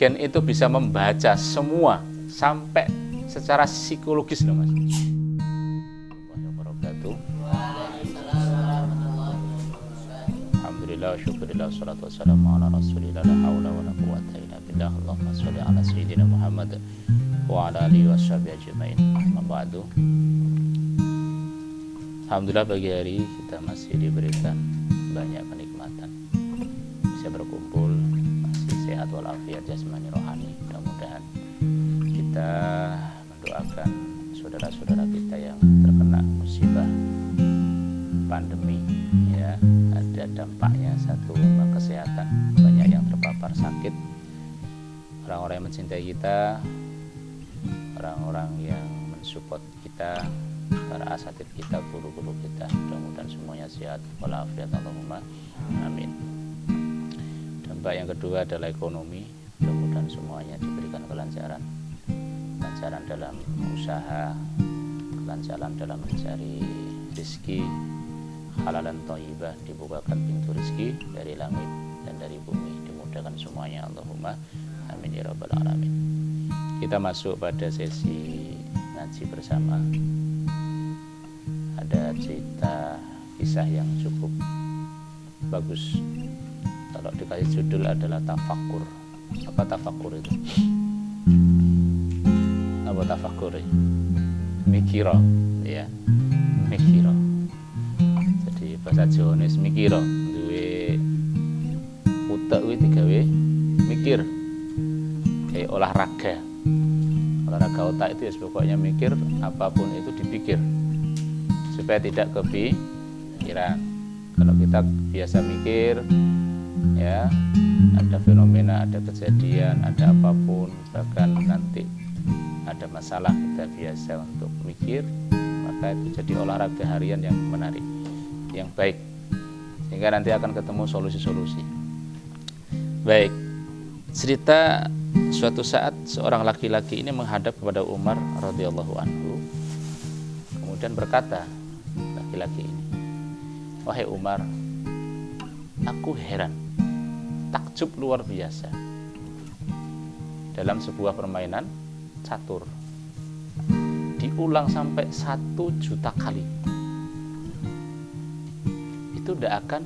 gen itu bisa membaca semua sampai secara psikologis loh Mas. Alhamdulillah, syukurillah, salatu wassalamu ala rasulillah, la hawla wa la quwwata illa billah. Allahumma sholli ala sayyidina Muhammad wa ala alihi washabihi ajmain. Amma ba'du. Alhamdulillah, pagi hari kita masih diberikan banyak kenikmatan, bisa berkumpul, masih sehat walafiat jasmani rohani. Mudah-mudahan kita mendoakan saudara-saudara kita yang terkena musibah pandemi, ya, ada dampaknya, satu kesehatan, banyak yang terpapar sakit, orang-orang yang mencintai kita, orang-orang yang mensupport kita, para asatid kita, guru-guru kita, mudah-mudahan semuanya sehat walafiat, Allahumma amin. Dampak yang kedua adalah ekonomi, mudah-mudahan semuanya diberikan kelancaran dalam usaha, kelancaran dalam mencari rezeki halalan thayyibah, dibukakan pintu rezeki dari langit dan dari bumi, dimudahkan semuanya, Allahumma amin ya rabbal alamin. Kita masuk pada sesi ngaji bersama. Ada cerita kisah yang cukup bagus. Kalau dikasih judul adalah tafakkur. Apa tafakkur itu? Apa tafakkur itu? Mikiro, ya. Mikiro. Jadi bahasa Jawa ini mikiro, duwe utek kuwi digawe mikir. Kayak olahraga otak itu ya pokoknya mikir, apapun itu dipikir supaya tidak kepikiran. Kalau kita biasa mikir, ya, ada fenomena, ada kejadian, ada apapun, bahkan nanti ada masalah, kita biasa untuk mikir, maka itu jadi olahraga harian yang menarik, yang baik, sehingga nanti akan ketemu solusi-solusi. Baik, cerita suatu saat seorang laki-laki ini menghadap kepada Umar radhiyallahu anhu, kemudian berkata laki-laki ini, "Wahai Umar, aku heran, takjub luar biasa dalam sebuah permainan catur, diulang sampai 1 juta kali, itu tidak akan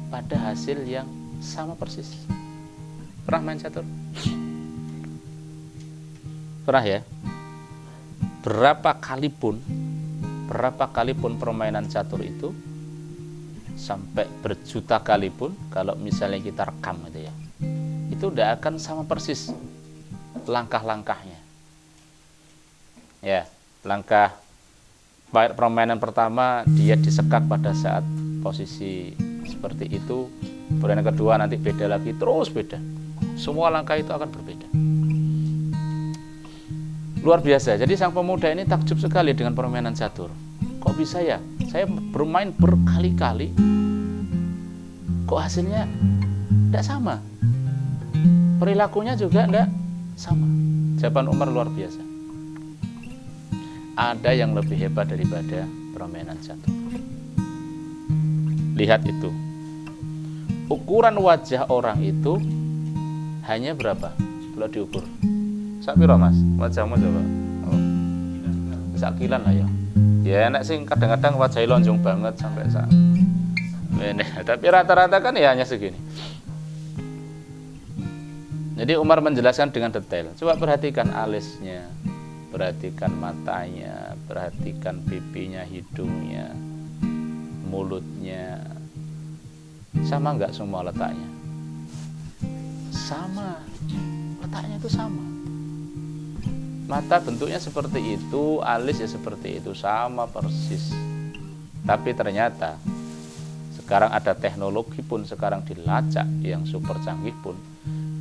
pada hasil yang sama persis." Pernah main catur? Pernah ya? Berapa kali pun permainan catur itu, sampai berjuta kali pun, kalau misalnya kita rekam gitu ya, itu tidak akan sama persis langkah-langkahnya. Ya, langkah permainan pertama dia disekak pada saat posisi seperti itu, permainan kedua nanti beda lagi, terus beda. Semua langkah itu akan berbeda. Luar biasa. Jadi sang pemuda ini takjub sekali dengan permainan catur. Kok bisa ya? Saya bermain berkali-kali, kok hasilnya tidak sama, perilakunya juga tidak sama. Jawaban Umar luar biasa. Ada yang lebih hebat daripada permainan catur. Lihat itu. Ukuran wajah orang itu hanya berapa? Kalau diukur sapiro Mas? Wajahmu coba. Oh. Sakilan lah ya. Ya enak sih, kadang-kadang wajah lonjong banget sampai sak. Tapi rata-rata kan ya hanya segini. Jadi Umar menjelaskan dengan detail. Coba perhatikan alisnya, perhatikan matanya, perhatikan pipinya, hidungnya, mulutnya. Sama enggak semua letaknya? Sama, letaknya itu sama. Mata bentuknya seperti itu, alis ya seperti itu, sama persis. Tapi ternyata sekarang ada teknologi pun, sekarang dilacak yang super canggih pun,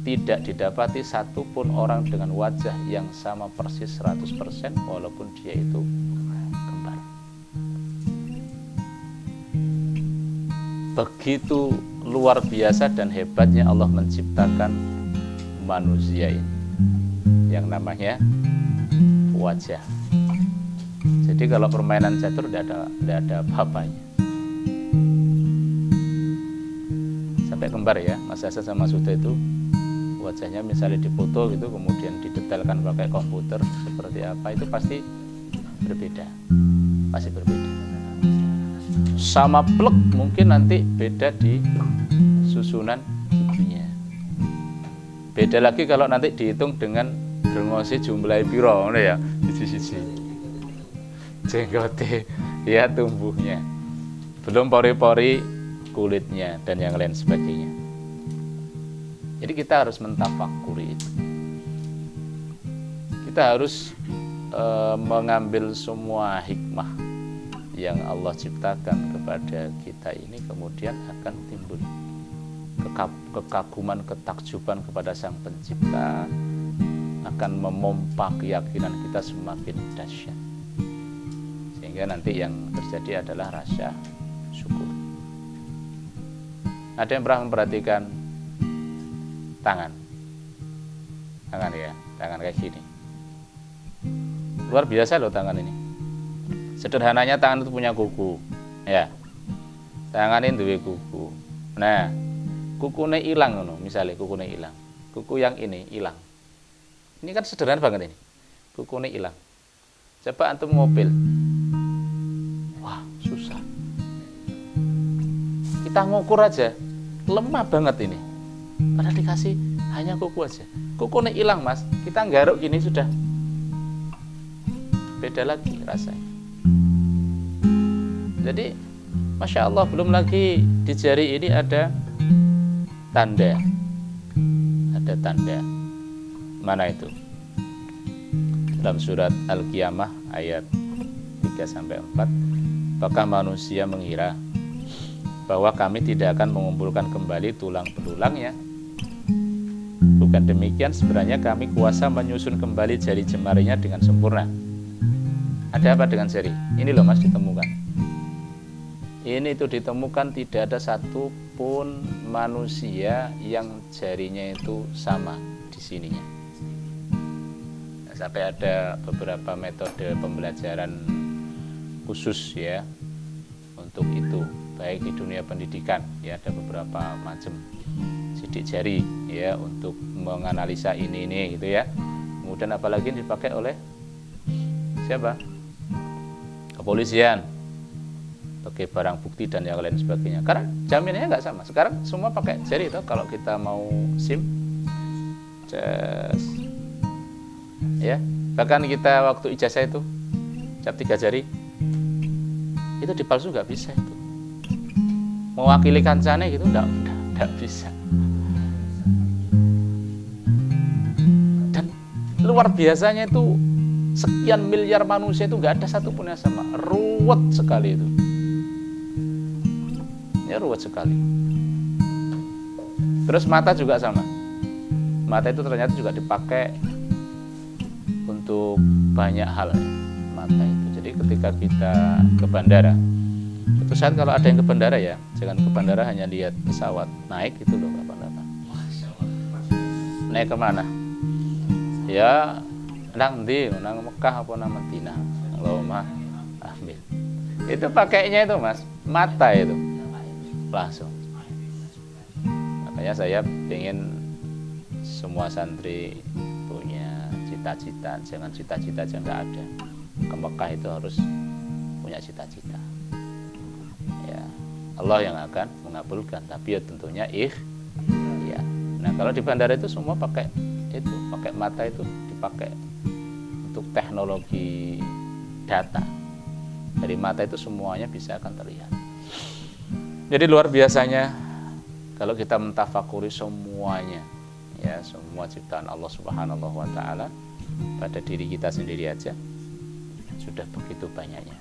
tidak didapati satupun orang dengan wajah yang sama persis 100% walaupun dia itu kembar. Begitu luar biasa dan hebatnya Allah menciptakan manusia ini yang namanya wajah. Jadi kalau permainan catur tidak ada apa-apanya. sampai kembar ya, Mas Hasan sama Suda itu wajahnya misalnya difoto gitu, kemudian didetailkan pakai komputer seperti apa, itu pasti berbeda, pasti berbeda. Sama plek mungkin nanti beda di susunan giginya. Beda lagi kalau nanti dihitung dengan brengosi jumlah piro ya, sisi-sisi jenggote ya, tumbuhnya, belum pori-pori kulitnya dan yang lain sebagainya. Jadi kita harus mentafakuri itu. Kita harus mengambil semua hikmah yang Allah ciptakan kepada kita ini, kemudian akan timbul kekaguman, ketakjuban kepada Sang Pencipta, akan memompa keyakinan kita semakin dahsyat, sehingga nanti yang terjadi adalah rasa syukur. Ada yang pernah memperhatikan tangan ya, tangan kayak gini, luar biasa loh tangan ini. Sederhananya tangan itu punya kuku ya, tangan ini duwe kuku. Nah, kukunya hilang ngono, misalnya kukunya hilang, kuku yang ini hilang, ini kan sederhana banget ini, kukunya hilang. Coba antum ngopil, wah susah. Kita ngukur aja lemah banget ini, padahal dikasih hanya kuku aja, kukunya hilang mas, kita nggaruk gini sudah beda lagi rasanya. Jadi Masya Allah, belum lagi di jari ini ada tanda, mana itu? Dalam surat Al-Qiyamah ayat 3-4, apakah manusia mengira bahwa kami tidak akan mengumpulkan kembali tulang belulangnya? Bukan demikian, sebenarnya kami kuasa menyusun kembali jari jemarinya dengan sempurna. Ada apa dengan jari? Ini loh mas, ditemukan. Ini itu ditemukan tidak ada satupun manusia yang jarinya itu sama di sininya. Nah, sampai ada beberapa metode pembelajaran khusus ya untuk itu, baik di dunia pendidikan ya, ada beberapa macam sidik jari ya untuk menganalisa ini gitu ya. Kemudian apalagi dipakai oleh siapa? Kepolisian sebagai barang bukti dan yang lain sebagainya. Karena jaminannya nggak sama. Sekarang semua pakai jari itu. Kalau kita mau SIM, ya. Bahkan kita waktu ijazah itu cap 3 jari, itu dipalsu nggak bisa itu. Mewakili kancane gitu nggak bisa. Dan luar biasanya itu sekian miliar manusia itu nggak ada satupun yang sama. Ruwet sekali itu. Ya ruwet sekali. Terus mata juga sama. Mata itu ternyata juga dipakai untuk banyak hal ya, mata itu. Jadi ketika kita ke bandara, suatu saat kalau ada yang ke bandara ya, jangan ke bandara hanya lihat pesawat naik itu loh, apa-apa. Naik kemana? Ya nang ndi, nang Mekah apa nang Madinah. Allahumma amin. Itu pakainya itu mas, mata itu langsung. Makanya saya ingin semua santri punya cita-cita, jangan cita-cita aja nggak ada. Ke Mekah itu harus punya cita-cita. Ya, Allah yang akan mengabulkan, tapi ya tentunya ya. Nah kalau di bandara itu semua pakai itu, pakai mata itu dipakai untuk teknologi data. Dari mata itu semuanya bisa akan terlihat. Jadi luar biasanya kalau kita mentafakuri semuanya, ya semua ciptaan Allah Subhanahu wa Ta'ala pada diri kita sendiri aja sudah begitu banyaknya.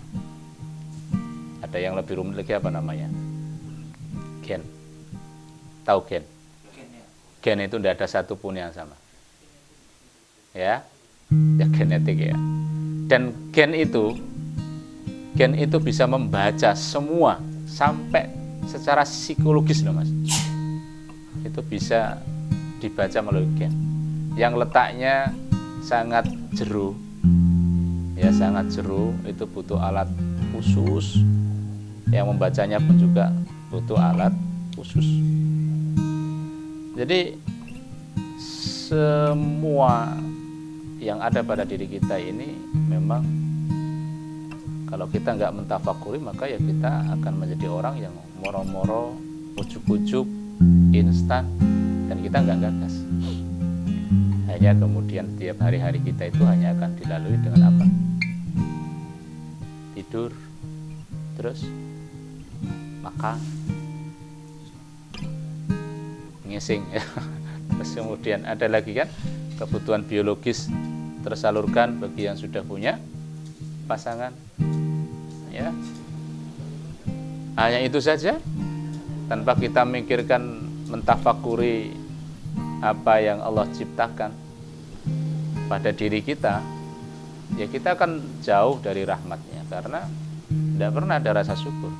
Ada yang lebih rumit lagi, apa namanya? Gen. Tahu gen? Gen itu tidak ada satupun yang sama. Ya genetik ya. Dan gen itu bisa membaca semua sampai secara psikologis loh mas, itu bisa dibaca melalui gen yang letaknya sangat jero ya, sangat jero. Itu butuh alat khusus, yang membacanya pun juga butuh alat khusus. Jadi semua yang ada pada diri kita ini memang kalau kita nggak mentafakuri, maka ya kita akan menjadi orang yang moro-moro, ujuk-ujuk, instan, dan kita nggak gagas. Hanya kemudian tiap hari-hari kita itu hanya akan dilalui dengan apa? Tidur, terus makan, ngising, ya. Terus kemudian ada lagi kan kebutuhan biologis tersalurkan bagi yang sudah punya pasangan, ya. Hanya itu saja, tanpa kita memikirkan, mentafakuri apa yang Allah ciptakan pada diri kita, ya kita akan jauh dari rahmatnya, karena tidak pernah ada rasa syukur.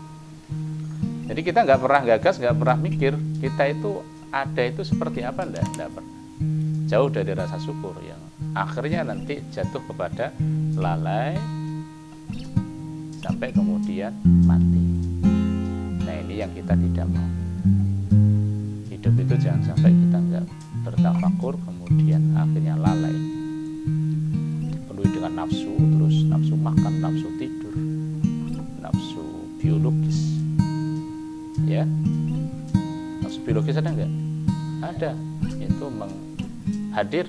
Jadi kita nggak pernah gagas, nggak pernah mikir kita itu ada itu seperti apa, tidak pernah. Jauh dari rasa syukur yang akhirnya nanti jatuh kepada lalai sampai kemudian mati. Nah, ini yang kita tidak mau. Hidup itu jangan sampai kita nggak bertafakur kemudian akhirnya lalai, dipenuhi dengan nafsu, terus nafsu makan, nafsu tidur, nafsu biologis, ya. Nafsu biologis ada nggak? Ada. Itu hadir,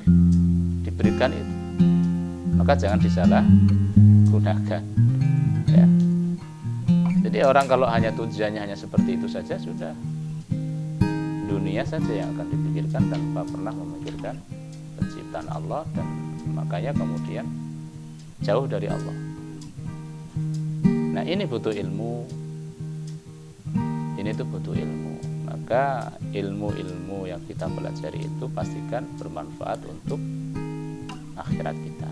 diberikan itu, maka jangan disalah gunakan, ya. Jadi orang kalau hanya tujuannya hanya seperti itu saja, sudah dunia saja yang akan dipikirkan tanpa pernah memikirkan penciptaan Allah, dan makanya kemudian jauh dari Allah. Nah, ini butuh ilmu, ini tuh butuh ilmu. Maka ilmu-ilmu yang kita pelajari itu pastikan bermanfaat untuk akhirat kita.